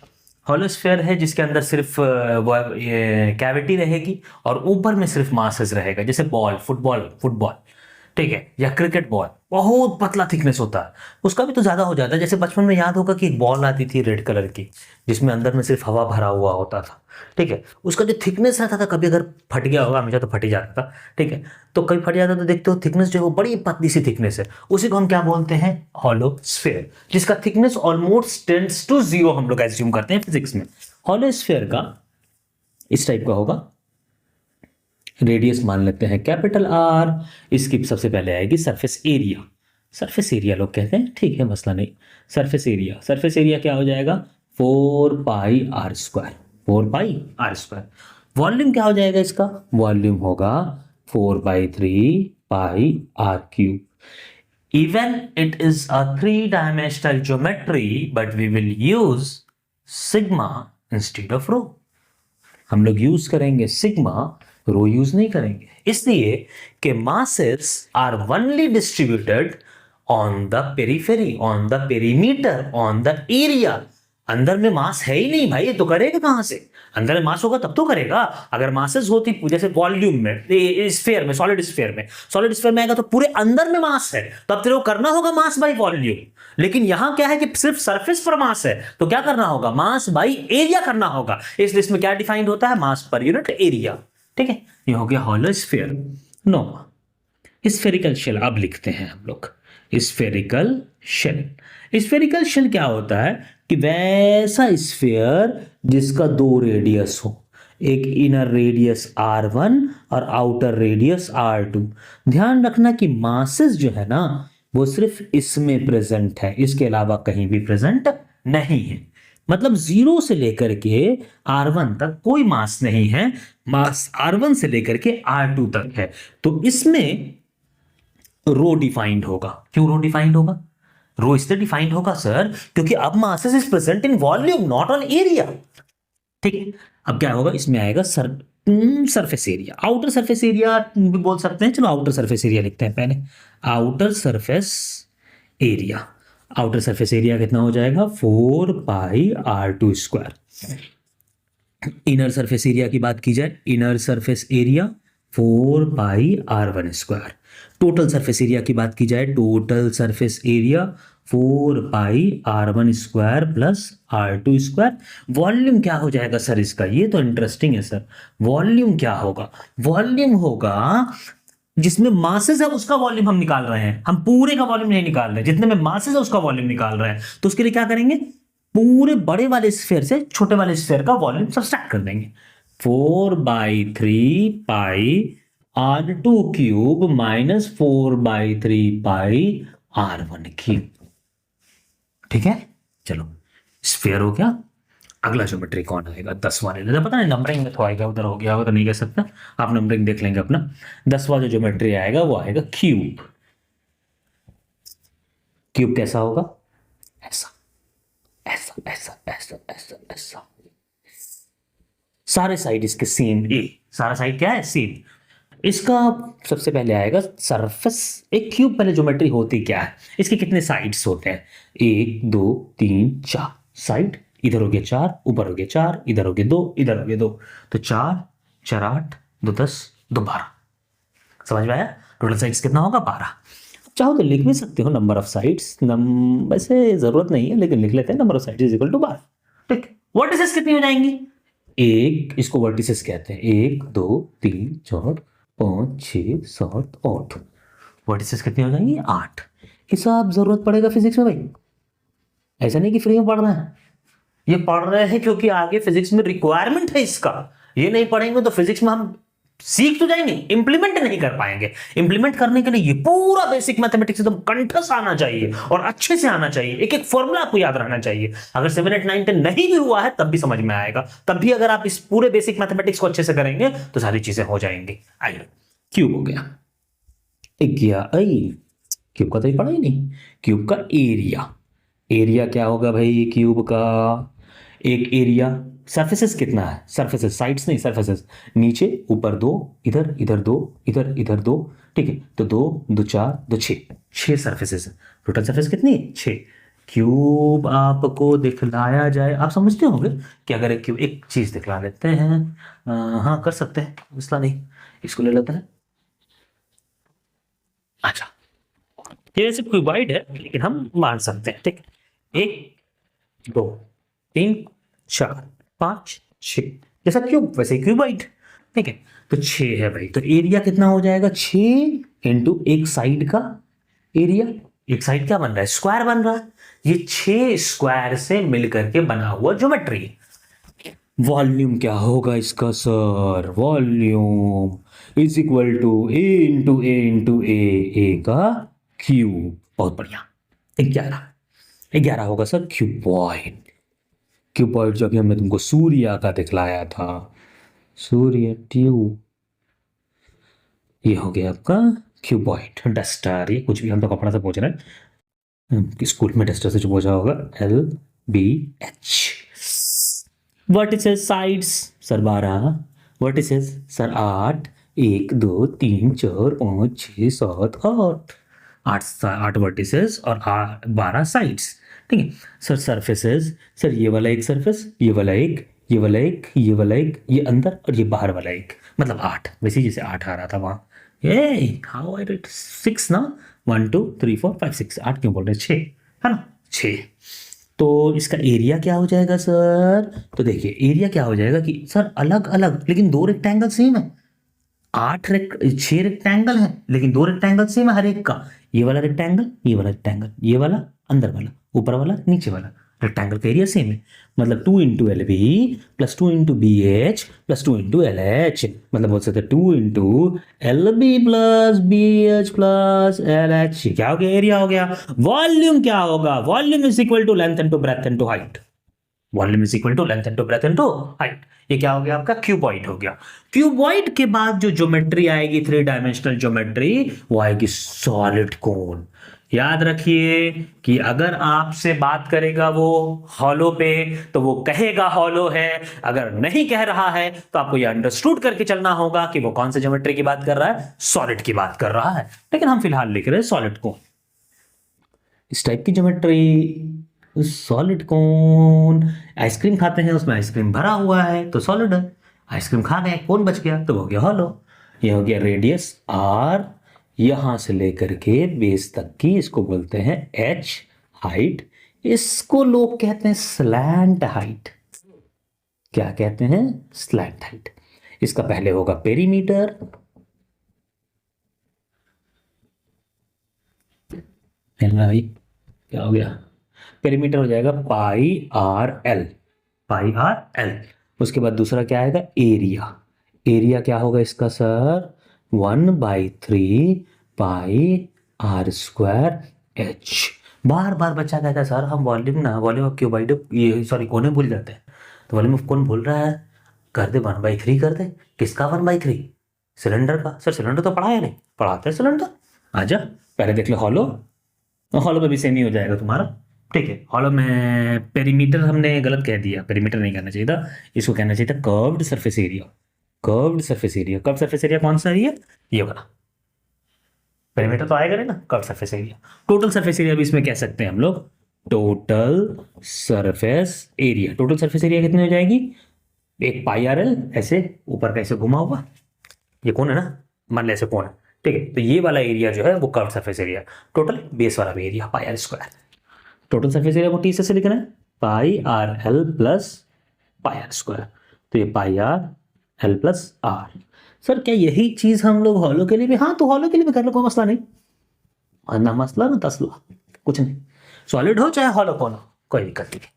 हॉलो स्फीयर है जिसके अंदर सिर्फ ये कैविटी रहेगी और ऊपर में सिर्फ मासेस रहेगा। जैसे बॉल, फुटबॉल, ठीक है, या क्रिकेट बॉल, बहुत पतला थिकनेस होता है, उसका भी तो ज्यादा हो जाता है। जैसे बचपन में याद होगा कि एक बॉल आती थी रेड कलर की, जिसमें अंदर में सिर्फ हवा भरा हुआ होता था, ठीक है। उसका जो थिकनेस रहता था, कभी अगर फट गया होगा, हमेशा तो फट ही जाता था, ठीक है। तो कभी फट जाता तो देखते हो थिकनेस जो है वो बड़ी पतली सी थिकनेस है, उसी को हम क्या बोलते हैं? हॉलो स्फीयर, जिसका थिकनेस ऑलमोस्ट टेंड्स टू 0 हम लोग एज्यूम करते हैं फिजिक्स में। हॉलो स्फीयर का इस टाइप का होगा। रेडियस मान लेते हैं कैपिटल आर। इसकी सबसे पहले आएगी सरफेस एरिया। सरफेस एरिया लोग कहते हैं, ठीक है, मसला नहीं। सरफेस एरिया, सरफेस एरिया क्या हो जाएगा? 4 pi R square, 4 pi R square. Volume क्या हो जाएगा इसका? वॉल्यूम होगा 4/3 pi R cube. Even it is a three dimensional geometry, but we will use sigma instead of rho. हम लोग यूज करेंगे सिग्मा रो यूज नहीं करेंगे, इसलिए कि masses are only distributed on the periphery, on the perimeter, on the area. अंदर में मास है ही नहीं भाई, ये तो करेगा कहां से? अंदर में मास होगा तब तो करेगा। अगर मासेस होती जैसे वॉल्यूम में, स्फीयर में, सॉलिड स्फीयर में आएगा तो पूरे अंदर में मास है, तो अब तेरे को करना होगा मास बाई वॉल्यूम। लेकिन यहां क्या है कि सिर्फ सरफेस पर मास है, तो क्या करना होगा? मास बाई एरिया करना होगा। इस लिस्ट में क्या डिफाइंड होता है? मास पर यूनिट एरिया। ठीक है, ये हो गया hollow sphere. No, spherical shell अब लिखते हैं हम लोग। स्फेरिकल शेल, स्फेरिकल शेल क्या होता है कि वैसा स्फीयर जिसका दो रेडियस हो, एक इनर रेडियस R1 और आउटर रेडियस R2। ध्यान रखना कि मासेस जो है ना वो सिर्फ इसमें प्रेजेंट है, इसके अलावा कहीं भी प्रेजेंट नहीं है। मतलब 0 से लेकर के R1 तक कोई मास नहीं है, मास R1 से लेकर के R2 तक है। तो इसमें रो डिफाइंड होगा। क्यों रो डिफाइंड होगा? रो इससे डिफाइंड होगा सर क्योंकि अब masses is present in volume not on area. ठीक, अब क्या होगा? इसमें आएगा surface area, outer surface area भी बोल सकते हैं। चलो आउटर सरफेस एरिया लिखते हैं पहले। Outer surface area, outer surface area कितना हो जाएगा? 4πr2 square. Inner surface area की बात की जाए, inner surface area 4πr1 square. Total surface area की बात की जाए, total surface area 4πr1 square plus R2 square. Volume क्या हो जाएगा सर इसका? ये तो इंटरेस्टिंग है सर। वॉल्यूम क्या होगा? वॉल्यूम होगा जिसमें मासेस है उसका वॉल्यूम हम निकाल रहे हैं, हम पूरे का वॉल्यूम नहीं निकाल रहे, जितने में मासेस है उसका वॉल्यूम निकाल रहे हैं। तो उसके लिए क्या करेंगे? पूरे बड़े वाले स्फीयर से छोटे वाले स्फीयर का वॉल्यूम सब्सट्रैक्ट कर देंगे। 4/3πr2 cube minus 4/3πr1 cube. ठीक है, चलो स्फीयर हो गया। अगला ज्योमेट्री कौन आएगा? 10वां ले लेते, पता नहीं नंबरिंग में तो आएगा, उधर हो गया होगा तो नहीं कह सकता, आप नंबरिंग देख लेंगे अपना। 10वां जो ज्योमेट्री आएगा वो आएगा क्यूब। क्यूब कैसा होगा? ऐसा ऐसा ऐसा ऐसा ऐसा ऐसा। सारे साइड इसके सेम, ए सारा साइड क्या है? सेम। इसका सबसे पहले आएगा सरफेस। एक क्यूब पहले ज्योमेट्री होती क्या है? इसके कितने साइड्स होते हैं? 1 2 3 4 साइड। इधर हो गए 4, ऊपर हो गए 4, इधर हो गए 2, इधर हो गए 2, तो 4 4 8 2 10 2 12। समझ में आया? टोटल साइड्स कितना होगा? 12। चाहो तो लिख भी सकते हो नंबर ऑफ साइड्स, वैसे जरूरत नहीं है लेकिन लिख लेते हैं number of sides is equal to 12। ठीक, वर्टिसेस कितनी हो जाएंगी? एक, इसको वर्टिसेस कहते हैं। 1 2 3 4 5 6 7 8। वर्टिसेस कितनी हो जाएंगी? 8। हिसाब जरूरत पड़ेगा फिजिक्स में भाई, ऐसा नहीं कि फ्री में पढ़ रहे हैं। ये पढ़ रहे हैं क्योंकि आगे फिजिक्स में रिक्वायरमेंट है इसका। ये नहीं पढ़ेंगे तो फिजिक्स में हम सीख तो जाएंगे, इंप्लीमेंट नहीं कर पाएंगे। इंप्लीमेंट करने के लिए ये पूरा बेसिक मैथमेटिक्स एकदम कंठस्थ आना चाहिए और अच्छे से आना चाहिए। एक एक फॉर्मूला आपको याद रहना चाहिए। अगर 7 8 9 10 नहीं भी हुआ है तब भी समझ में आएगा। तब भी अगर आप इस पूरे बेसिक मैथमेटिक्स को अच्छे से करेंगे तो सारी चीजें हो जाएंगी। आइए, क्यूब हो गया। क्यूब का तो ही पढ़ा ही नहीं। क्यूब का एरिया, एरिया क्या होगा भाई क्यूब का? एक एरिया, सरफेसेस कितना है? सरफेसेस, साइड्स नहीं, सरफेसेस। नीचे ऊपर 2, इधर इधर 2, इधर इधर 2। ठीक है, तो 2 2 4 2 6, 6 सरफेसेस है। टोटल सरफेस कितनी है? 6। क्यूब आपको दिखलाया जाए, आप समझते होंगे कि अगर एक क्यूब, एक चीज दिखला लेते हैं। हाँ कर सकते हैं, मसला नहीं, इसको ले लेते हैं। अच्छा, ये वैसे क्यूबॉइड है लेकिन हम मान सकते हैं। ठीक, 1 2 3 4 5 6, जैसा क्यूब वैसे क्यूबॉइड। ठीक है, तो 6 है भाई। तो एरिया कितना हो जाएगा? 6 इंटू एक साइड का एरिया। एक साइड क्या बन रहा है? स्क्वायर बन रहा है। ये 6 स्क्वायर से मिलकर के बना हुआ ज्योमेट्री। वॉल्यूम क्या होगा इसका sir? Volume is equal to A into A into A का क्यूब। बहुत बढ़िया। 11 होगा सर क्यूबॉइड। क्यूबॉइड जो अभी हमने तुमको सूर्य का दिखलाया था, सूर्य ट्यूब, ये हो गया आपका क्यूबॉइड। डस्टर, ये कुछ भी हम तो कपड़ा से पूछ रहे हैं, स्कूल में डस्टर से जो पूछा होगा। LBH। Vertices, sides sir 12, vertices sir 8, 1 2 3 4 5 6 7 8, 8 vertices और 12 साइड्स। ठीक है सर। सरफेसेस सर ये वाला एक सरफेस, ये वाला एक, ये वाला एक, ये वाला एक, ये अंदर और ये बाहर वाला एक, मतलब 8। वैसे जैसे 8 आ रहा था वहाँ। ए हाउ आई रेट 6 ना, 1 2 3 4 5 6, 8 क्यों बोल रहे हैं, 6 है ना, 6। तो इसका एरिया क्या हो जाएगा सर? तो देखिए एरिया क्या हो जाएगा कि सर अलग अलग लेकिन दो रेक्टेंगल सेम है। 6 रेक्टेंगल है लेकिन दो रेक्टेंगल सेम है हर एक का। ये वाला रेक्टेंगल, ये वाला रेक्टेंगल, ये वाला अंदर वाला, ऊपर वाला नीचे वाला, रेक्टेंगल का एरिया सेम है। मतलब 2 into L B plus 2 into B H plus 2 into L H, मतलब बोल सकते 2 into L B plus B H plus L H. क्या हो गया? एरिया हो गया। वॉल्यूम क्या होगा? Volume is equal to length into breadth into height. Volume is equal to length into breadth into height. ये क्या हो गया आपका? क्यूबॉइड हो गया। क्यूबॉइड के बाद जो ज्योमेट्री आएगी, 3 डायमेंशनल ज्योमेट्री, वो आएगी सॉलिड कोन। याद रखिए कि अगर आपसे बात करेगा वो हॉलो पे तो वो कहेगा हॉलो है, अगर नहीं कह रहा है तो आपको ये अंडरस्टूड करके चलना होगा कि वो कौन से ज्योमेट्री की बात कर रहा है, सॉलिड की बात कर रहा है। लेकिन हम फिलहाल लिख रहे हैं सॉलिड कोन। इस टाइप की ज्योमेट्री सॉलिड कोन। आइसक्रीम खाते हैं, उसमें आइसक्रीम भरा हुआ है तो सॉलिड है। आइसक्रीम खा गए, कोन बच गया तो हो गया हॉलो। ये हो गया रेडियस आर, यहां से लेकर के बेस तक की, इसको बोलते हैं एच हाइट। इसको लोग कहते हैं स्लैंट हाइट। क्या कहते हैं? Slant height. इसका पहले होगा पेरीमीटर, भाई क्या हो गया? पेरीमीटर हो जाएगा पाई आर एल, पाई आर एल। उसके बाद दूसरा क्या आएगा? एरिया। एरिया क्या होगा इसका sir? 1/3 pi R square H. बार बार बच्चा कहता है सर हम वॉल्यूम ऑफ क्यूबाइड, ये सॉरी कोने भूल जाते हैं। तो वॉल्यूम ऑफ कौन भूल रहा है? कर दे 1/3 कर दे। किसका 1/3? सिलेंडर का। सर सिलेंडर तो पढ़ा है नहीं, पढ़ाते हैं सिलेंडर। आजा पहले देख ले हॉलो। हॉलो में भी सेम ही हो जाएगा तुम्हारा। ठीक है, हॉलो में पेरीमीटर हमने गलत कह दिया, पेरीमीटर नहीं कहना चाहिए था, इसको कहना चाहिए था curved surface area. Curved surface area. Curved surface area कौन सा है? ये वाला। पेरीमीटर तो आएगा नहीं ना, curved surface area. Total surface area भी इसमें कह सकते हैं हम लोग, total surface area. Total surface area कितनी हो जाएगी? एक पाई आर एल, ऐसे ऊपर का ऐसे घुमा हुआ, ये कौन है ना, मान ले ऐसे कौन है। ठीक है, तो ये वाला एरिया जो है वो curved surface area. Total base वाला भी area pi R square. Total surface area को टी से लिखना है pi R L plus pi R square. तो ये pi R L plus R. Sir क्या यही चीज हम लोग हॉलो के लिए भी? हाँ, तो हॉलो के लिए भी कर लो, कोई मसला नहीं। ना मसला ना तसला, कुछ नहीं। सॉलिड हो चाहे हॉलो कौन हो, कोई दिक्कत नहीं।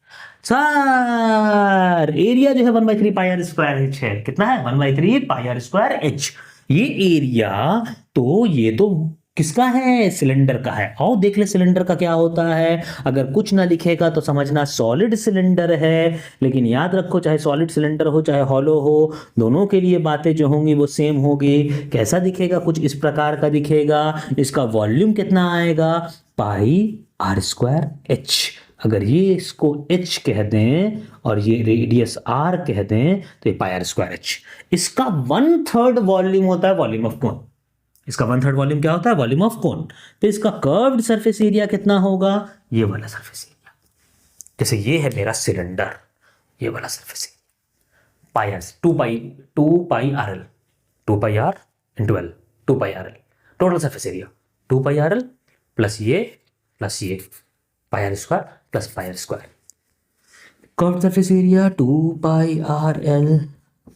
सर एरिया जो है 1/3 पाई आर स्क्वायर एच है। कितना है? 1/3 पाई आर स्क्वायर एच। ये एरिया तो ये तो किसका है? सिलेंडर का है। आओ देख ले सिलेंडर का क्या होता है। अगर कुछ ना लिखेगा तो समझना सॉलिड सिलेंडर है। लेकिन याद रखो चाहे सॉलिड सिलेंडर हो चाहे हॉलो हो, दोनों के लिए बातें जो होंगी वो सेम होगी। कैसा दिखेगा? कुछ इस प्रकार का दिखेगा। इसका वॉल्यूम कितना आएगा? पाई आर स्क्वायर एच। अगर ये इसको h कह दें और ये रेडियस r कह दें तो ये पाई आर स्क्वायर एच। इसका 1/3 वॉल्यूम होता है वॉल्यूम ऑफ कोन। इसका 1/3 वॉल्यूम क्या होता है? वॉल्यूम ऑफ कोन। तो इसका कर्व्ड सरफेस एरिया कितना होगा? ये वाला सरफेस एरिया। जैसे ये है मेरा सिलेंडर, ये वाला surface area pi R, 2 pi R L, 2 pi R into L, 2 pi R L. Total surface area 2 pi R L plus ये pi R square plus pi R square. Curved surface area 2 pi R L,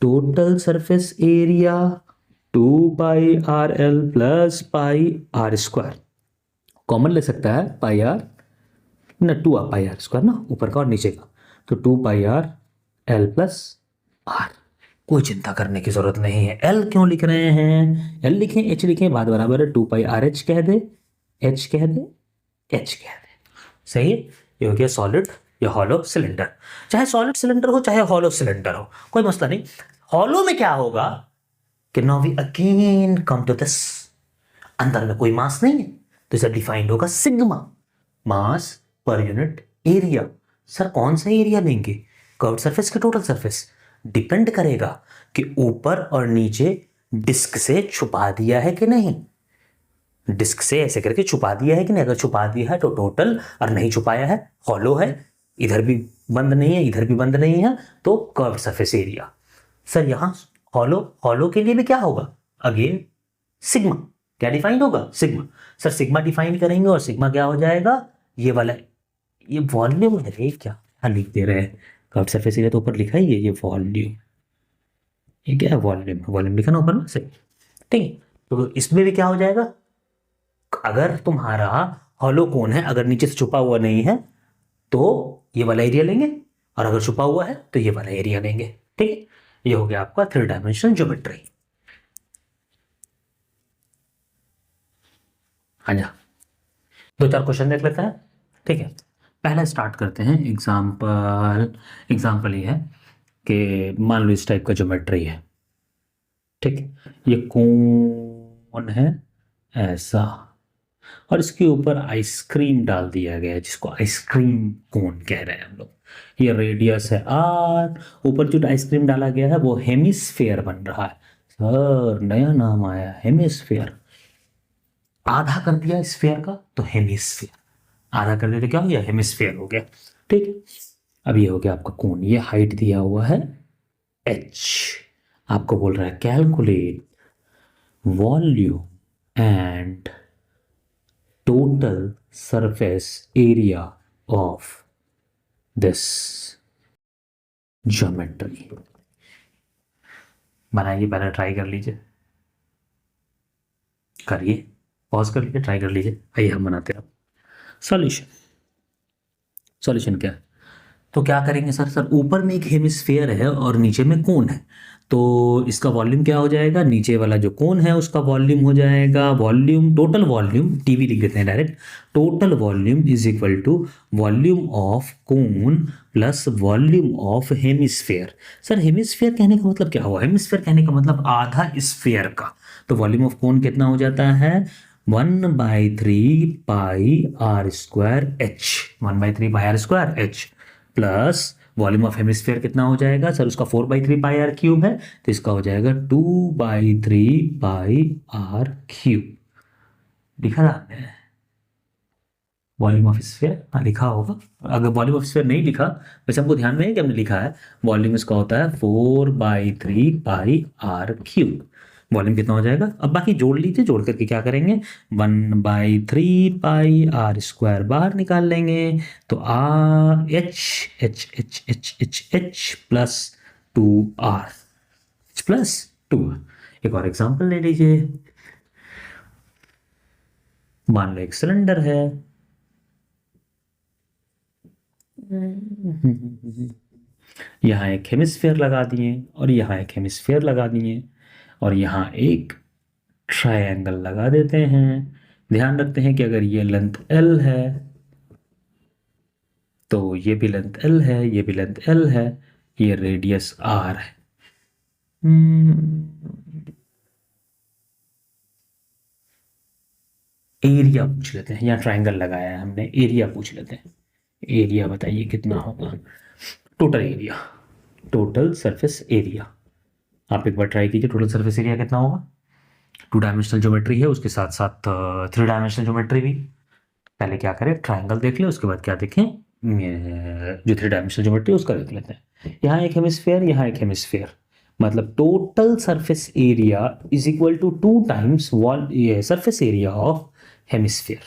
total surface area 2 pi R L plus pi R square. Common ले सकता है pi are ना, 2 pi R square ना, ऊपर का और नीचे का, तो 2 pi R L plus are. कोई चिंता करने की जरूरत नहीं है। एल क्यों लिख रहे हैं? एल लिखें एच लिखें, बात बराबर है। 2 पाई आर एच कह दे, एच कह दे, एच कह दे। सही है। ये हो गया सॉलिड या हॉलो सिलेंडर। चाहे सॉलिड सिलेंडर हो चाहे हॉलो सिलेंडर हो, कोई मसला नहीं। हॉलो में क्या होगा कि now we again come to this, अंदर में कोई मास नहीं है तो इसे डिफाइंड होगा सिग्मा, मास पर यूनिट एरिया। सर कौन सा एरिया लेंगे? कर्व्ड सरफेस के टोटल सरफेस? डिपेंड करेगा कि ऊपर और नीचे डिस्क से छुपा दिया है कि नहीं, डिस्क से ऐसे करके छुपा दिया है कि नहीं। अगर छुपा दिया है तो टोटल, और नहीं छुपाया है, हॉलो है, इधर भी बंद नहीं है इधर भी बंद नहीं है, तो कर्व सरफेस एरिया। सर यहाँ हॉलो के लिए भी क्या होगा, अगेन सिग्मा। क्या डिफाइंड होगा, सिग्मा। सर सिग्मा डिफाइन करेंगे और सिग्मा क्या हो जाएगा, ये वाला, ये वॉल्यूम है रे, क्या लिख दे रहे हैं, कर्व सरफेस एरिया तो ऊपर लिखा ही है, ये वॉल्यूम, ये क्या है, वॉल्यूम, वॉल्यूम लिखा ना ऊपर में, सही, ठीक। तो इसमें भी क्या हो जाएगा, अगर तुम्हारा हॉलो कोन है, अगर नीचे से छुपा हुआ नहीं है तो ये वाला एरिया लेंगे, और अगर छुपा हुआ है तो ये वाला एरिया लेंगे, ठीक है। ये हो गया आपका 3 डायमेंशनल ज्योमेट्री। हाँ जी, 2-4 क्वेश्चन देख लेते हैं, ठीक है। पहले स्टार्ट करते हैं एग्जाम्पल ये है कि मान लो इस टाइप का ज्योमेट्री है, ठीक है। ये कोन है ऐसा, और इसके ऊपर आइसक्रीम डाल दिया गया है, जिसको आइसक्रीम कोन कह रहे हैं हम लोग। ये रेडियस है आर, ऊपर जो आइसक्रीम डाला गया है वो हेमिस्फेयर बन रहा है। सर नया नाम आया, हेमिस्फेयर। आधा कर दिया स्फेयर का तो हेमिस्फेयर, आधा कर दिया तो क्या हो गया, हेमिस्फेयर हो गया, ठीक है। अब ये हो गया आपका कोन, ये हाइट दिया हुआ है h, आपको बोल रहा है calculate volume and total surface area of this geometry। बनाइए, पहले ट्राई कर लीजिए, करिए, पॉज कर लीजिए, ट्राई कर लीजिए। आइए हम बनाते हैं सॉल्यूशन। सॉल्यूशन क्या है, तो क्या करेंगे सर, ऊपर में एक हेमिस्फेयर है और नीचे में कोन है, तो इसका वॉल्यूम क्या हो जाएगा, नीचे वाला जो कोन है उसका वॉल्यूम हो जाएगा, वॉल्यूम, टोटल वॉल्यूम, टीवी लिख देते हैं direct, total volume is equal to volume of cone plus volume of hemisphere. Sir hemisphere कहने का मतलब क्या हुआ, हेमिस्फेयर कहने का मतलब आधा स्फेयर का, तो वॉल्यूम ऑफ कोन कितना हो जाता है, 1/3 pi R square H, 1/3 pi R square H, plus volume of hemisphere कितना हो जाएगा सर, उसका 4/3 पाई आर क्यूब है, तो इसका हो जाएगा 2/3 पाई आर क्यूब। लिखा था आपने वॉल्यूम ऑफ स्फेयर, हाँ लिखा होगा। अगर वॉल्यूम ऑफ स्फेयर नहीं लिखा, वैसे हमको ध्यान में है कि हमने लिखा है, वॉल्यूम इसका होता है 4/3 पाई आर क्यूब। वॉल्यूम कितना हो जाएगा, अब बाकी जोड़ लीजिए, जोड़ करके क्या करेंगे, 1/3 पाई आर स्क्वायर बाहर निकाल लेंगे, तो R H H H H H H plus 2r, H plus 2। एक और एग्जांपल ले लीजिए, मान लो एक सिलेंडर है, यहाँ एक हेमिस्फेयर लगा दिए और यहाँ एक हेमिस्फेयर लगा दिए और यहाँ एक ट्रायंगल लगा देते हैं। ध्यान रखते हैं कि अगर ये लेंथ L है तो ये भी लेंथ L है, ये भी लेंथ L है, ये रेडियस R है। एरिया पूछ लेते हैं, यहाँ ट्रायंगल लगाया है हमने, एरिया पूछ लेते हैं। एरिया बताइए कितना होगा, total area, total surface area. आप एक बार ट्राई कीजिए, टोटल सरफेस एरिया कितना होगा। 2 डायमेंशनल ज्योमेट्री है, उसके साथ साथ 3 डायमेंशनल ज्योमेट्री भी। पहले क्या करें, ट्रायंगल देख ले, उसके बाद क्या देखें, जो 3 डायमेंशनल ज्योमेट्री उसका देख लेते हैं। यहाँ एक हेमिस्फेयर, यहाँ एक हेमिस्फेयर, मतलब total surface area is equal to 2 times wall surface area of hemisphere.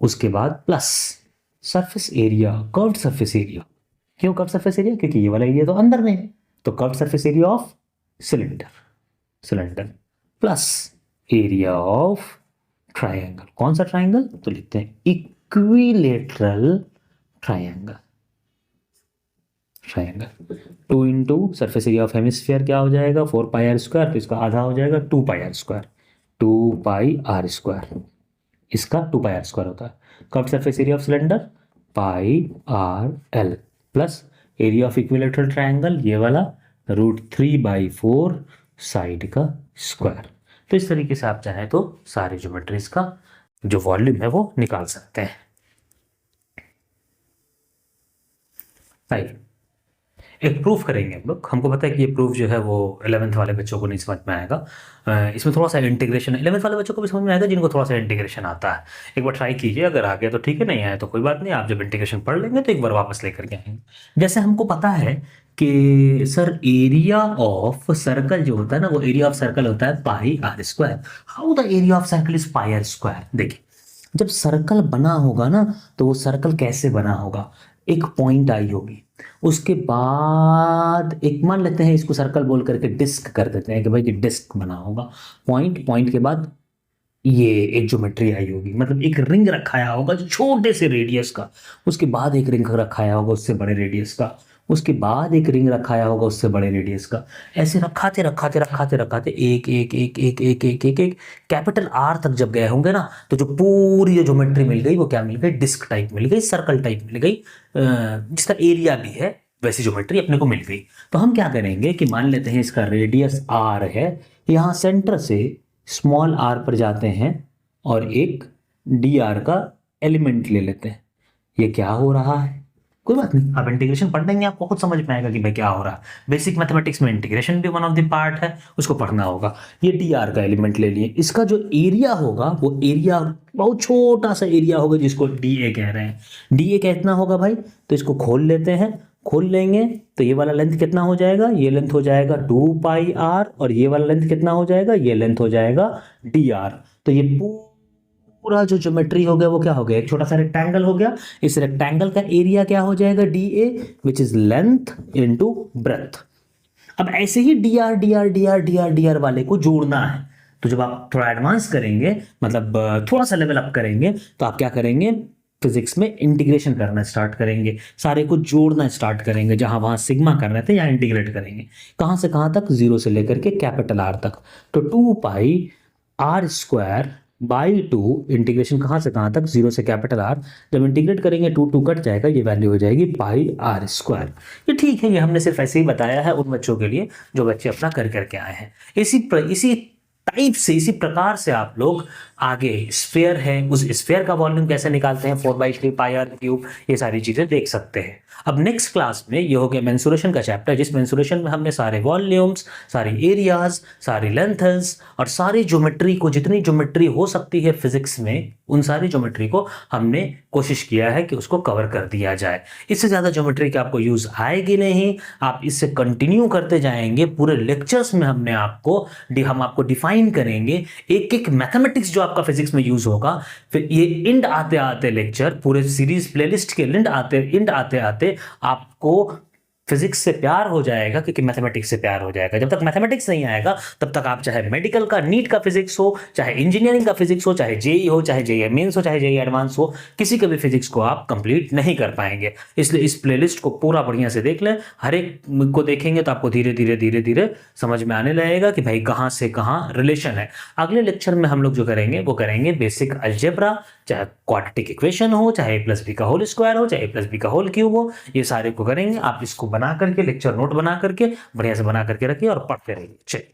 उसके बाद plus surface area, curved surface area. क्यों कर्व्ड सरफेस एरिया, क्योंकि ये वाला एरिया तो अंदर में है, तो curved surface area of cylinder, cylinder plus area of triangle. कौन सा ट्रायंगल, तो लिखते हैं equilateral triangle. Triangle 2 into surface area of hemisphere क्या हो जाएगा, 4 पाई आर स्क्वायर, तो इसका आधा हो जाएगा 2 pi R square, 2 pi R square, इसका 2 पाई आर स्क्वायर होता है। Curved surface area of cylinder pi R L plus area of equilateral triangle, ये वाला √3/4 साइड का स्क्वायर। तो इस तरीके से आप चाहें तो सारे ज्योमेट्रीज का जो वॉल्यूम है वो निकाल सकते हैं। 5 एक प्रूफ करेंगे हम लोग। हमको पता है कि ये प्रूफ जो है वो 11th वाले बच्चों को नहीं समझ में आएगा। इसमें थोड़ा सा इंटीग्रेशन 11th वाले बच्चों को भी समझ में आएगा जिनको थोड़ा सा इंटीग्रेशन आता है। एक बार ट्राई कीजिए, अगर आ गया तो ठीक है, नहीं आया तो कोई बात नहीं, आप जब इंटीग्रेशन पढ़ लेंगे तो एक बार वापस लेकर के आएंगे। जैसे हमको पता है कि सर एरिया ऑफ सर्कल जो होता है ना, वो एरिया ऑफ सर्कल होता है pi R square. How the area of circle is pi R square. देखिए जब सर्कल बना होगा ना, तो वो सर्कल कैसे बना होगा, एक पॉइंट आई होगी, उसके बाद एक मान लेते हैं इसको सर्कल बोल करके डिस्क कर देते हैं कि भाई कि डिस्क बना होगा। पॉइंट, पॉइंट के बाद ये एक ज्योमेट्री आई होगी, मतलब एक रिंग रखाया होगा जो छोटे से रेडियस का, उसके बाद एक रिंग रखाया होगा उससे बड़े रेडियस का, उसके बाद एक रिंग रखाया होगा उससे बड़े रेडियस का। ऐसे रखाते रखाते रखाते रखाते एक एक एक एक एक एक एक एक कैपिटल आर तक जब गए होंगे ना, तो जो पूरी ज्योमेट्री मिल गई वो क्या मिल गई, डिस्क टाइप मिल गई, सर्कल टाइप मिल गई, जिसका एरिया भी है वैसी ज्योमेट्री अपने को मिल गई। तो हम क्या करेंगे कि मान लेते हैं इसका रेडियस आर है, यहाँ सेंटर से स्मॉल आर पर जाते हैं और एक डी आर का एलिमेंट ले लेते हैं। ये क्या हो रहा है, कोई बात नहीं, आप इंटीग्रेशन पढ़ देंगे आपको खुद समझ में आएगा कि भाई क्या हो रहा है। बेसिक मैथमेटिक्स में इंटीग्रेशन भी वन ऑफ द पार्ट है, उसको पढ़ना होगा। ये डी आर का एलिमेंट ले लिए, इसका जो एरिया होगा वो एरिया बहुत छोटा सा एरिया होगा जिसको डी ए कह रहे हैं। डी ए कितना होगा भाई, तो इसको खोल लेते हैं, खोल लेंगे तो ये वाला लेंथ कितना हो जाएगा, ये लेंथ हो जाएगा 2 पाई आर, और ये वाला लेंथ कितना हो जाएगा, ये लेंथ हो जाएगा डी आर। तो ये पूरा जो ज्योमेट्री हो गया वो क्या हो गया, एक छोटा सा रेक्टेंगल हो गया। इस रेक्टेंगल का एरिया क्या हो जाएगा, D A, which is length into breadth. अब ऐसे ही D R D R D R D R D R वाले को जोड़ना है। तो जब आप थोड़ा एडवांस करेंगे, मतलब थोड़ा सा लेवल अप करेंगे, तो आप क्या करेंगे, फिजिक्स में इंटीग्रेशन करना स्टार्ट करेंगे, सारे को जोड़ना स्टार्ट करेंगे। जहां वहां सिग्मा कर रहे थे यहाँ इंटीग्रेट करेंगे। कहां से कहां तक, 0 से लेकर के कैपिटल आर तक। तो 2 pi R square by 2, integration कहां से कहां तक, 0 से कैपिटल आर। जब इंटीग्रेट करेंगे 2 2 कट जाएगा, ये वैल्यू हो जाएगी पाई आर स्क्वायर। ये ठीक है, ये हमने सिर्फ ऐसे ही बताया है उन बच्चों के लिए जो बच्चे अपना कर करके आए हैं। इसी टाइप से, इसी प्रकार से आप लोग आगे स्फीयर है, उस स्फीयर का वॉल्यूम कैसे निकालते हैं, 4/3 पाई आर क्यूब, ये सारी चीजें देख सकते हैं। अब नेक्स्ट क्लास में ये हो गया मेंसुरेशन का चैप्टर, जिस मेंसुरेशन में हमने सारे वॉल्यूम्स, सारे एरियाज, सारी लेंथ्स और सारी ज्योमेट्री को, जितनी ज्योमेट्री हो सकती है फिजिक्स में, उन सारी ज्योमेट्री को हमने कोशिश किया है कि उसको कवर कर दिया जाए। इससे ज़्यादा ज्योमेट्री की आपको यूज़ आएगी नहीं, आप इससे कंटिन्यू करते जाएंगे। पूरे लेक्चर्स में हम आपको डिफाइन करेंगे एक एक मैथमेटिक्स जो आपका फिजिक्स में यूज़ होगा। फिर ये इंड आते आते लेक्चर, पूरे सीरीज प्लेलिस्ट के इंड आते आते आपको फिजिक्स से प्यार हो जाएगा, क्योंकि मैथमेटिक्स से प्यार हो जाएगा। जब तक मैथमेटिक्स नहीं आएगा तब तक आप चाहे मेडिकल का नीट का फिजिक्स हो, चाहे इंजीनियरिंग का फिजिक्स हो, चाहे जेई हो, चाहे जेई मेंस हो, चाहे जेई एडवांस हो, किसी के भी फिजिक्स को आप कंप्लीट नहीं कर पाएंगे। इसलिए इस प्लेलिस्ट को पूरा बढ़िया से देख लें। हर एक को देखेंगे तो आपको धीरे धीरे समझ में आने लगेगा कि भाई कहाँ से कहाँ रिलेशन है। अगले लेक्चर में हम लोग जो करेंगे वो करेंगे बेसिक अलजेब्रा, चाहे क्वाड्रेटिक इक्वेशन हो, चाहे a+b का होल स्क्वायर हो, चाहे a+b का होल क्यूब हो, ये सारे को करेंगे। आप इसको बना करके लेक्चर नोट बना करके बढ़िया से बना करके रखिए और पढ़ते रहिए। चलिए।